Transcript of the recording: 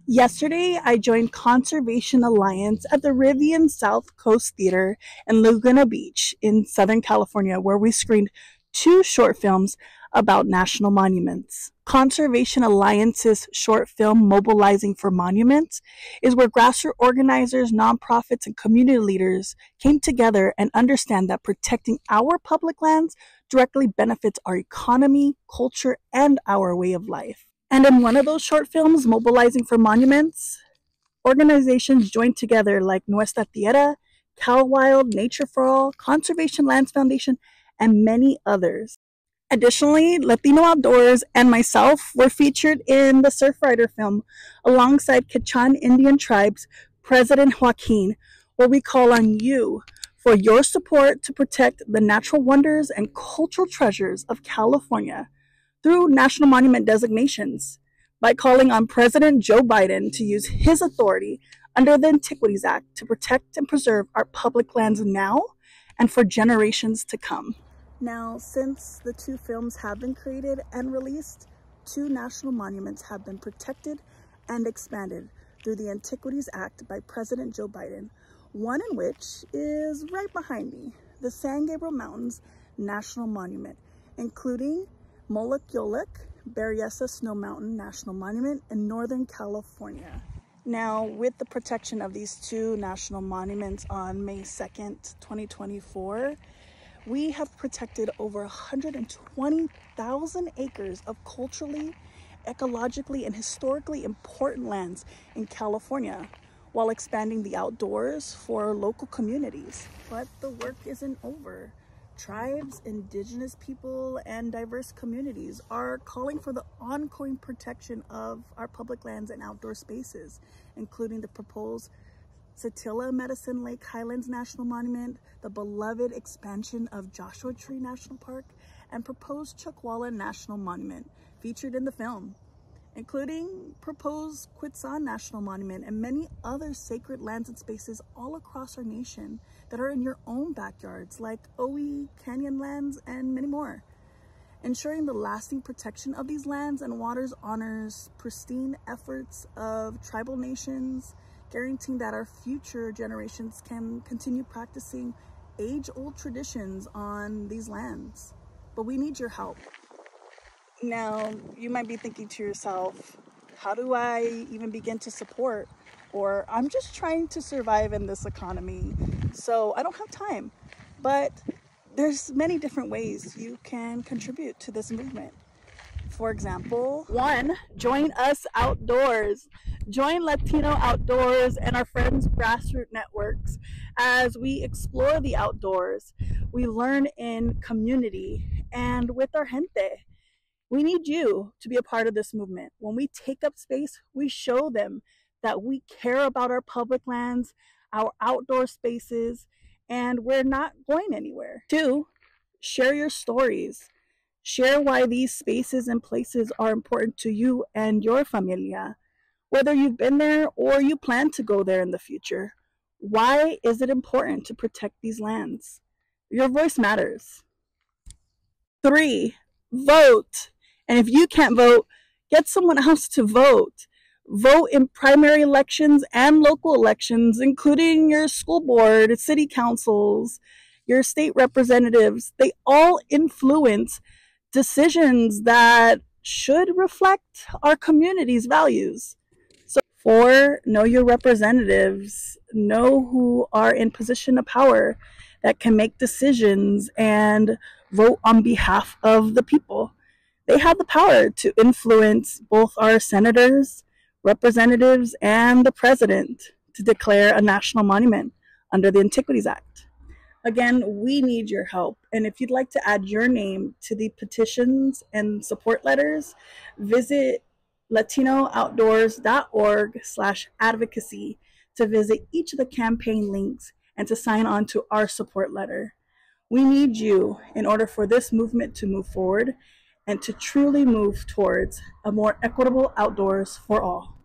Yesterday, I joined Conservation Alliance at the Rivian South Coast Theater in Laguna Beach in Southern California, where we screened two short films about national monuments. Conservation Alliance's short film, Mobilizing for Monuments, is where grassroots organizers, nonprofits, and community leaders came together and understand that protecting our public lands directly benefits our economy, culture, and our way of life. And in one of those short films, Mobilizing for Monuments, organizations joined together like Nuestra Tierra, Cal Wild, Nature for All, Conservation Lands Foundation, and many others. Additionally, Latino Outdoors and myself were featured in the Surfrider film alongside Quechan Indian Tribe's President Joaquin, where we call on you for your support to protect the natural wonders and cultural treasures of California through national monument designations by calling on President Joe Biden to use his authority under the Antiquities Act to protect and preserve our public lands now and for generations to come. Now, since the two films have been created and released, two national monuments have been protected and expanded through the Antiquities Act by President Joe Biden, one in which is right behind me, the San Gabriel Mountains National Monument, including Moloch Yolok Berryessa Snow Mountain National Monument in Northern California. Now, with the protection of these two national monuments on May 2nd, 2024, we have protected over 120,000 acres of culturally, ecologically, and historically important lands in California, while expanding the outdoors for local communities. But the work isn't over. Tribes, indigenous people, and diverse communities are calling for the ongoing protection of our public lands and outdoor spaces, including the proposed Satilla Medicine Lake Highlands National Monument, the beloved expansion of Joshua Tree National Park, and proposed Chuckwalla National Monument featured in the film, including proposed Quitsan National Monument and many other sacred lands and spaces all across our nation that are in your own backyards, like Owe, Canyonlands, and many more. Ensuring the lasting protection of these lands and waters honors pristine efforts of tribal nations, guaranteeing that our future generations can continue practicing age-old traditions on these lands. But we need your help. Now, you might be thinking to yourself, how do I even begin to support? Or I'm just trying to survive in this economy, so I don't have time. But there's many different ways you can contribute to this movement. For example, 1, join us outdoors. Join Latino Outdoors and our friends' grassroots networks as we explore the outdoors. We learn in community and with our gente. We need you to be a part of this movement. When we take up space, we show them that we care about our public lands, our outdoor spaces, and we're not going anywhere. 2, share your stories. Share why these spaces and places are important to you and your familia. Whether you've been there or you plan to go there in the future, why is it important to protect these lands? Your voice matters. 3, vote. And if you can't vote, get someone else to vote. Vote in primary elections and local elections, including your school board, city councils, your state representatives. They all influence decisions that should reflect our community's values. So 4, know your representatives. Know who are in position of power that can make decisions and vote on behalf of the people. They have the power to influence both our senators, representatives, and the president to declare a national monument under the Antiquities Act. Again, we need your help. And if you'd like to add your name to the petitions and support letters, visit latinooutdoors.org/advocacy to visit each of the campaign links and to sign on to our support letter. We need you in order for this movement to move forward and to truly move towards a more equitable outdoors for all.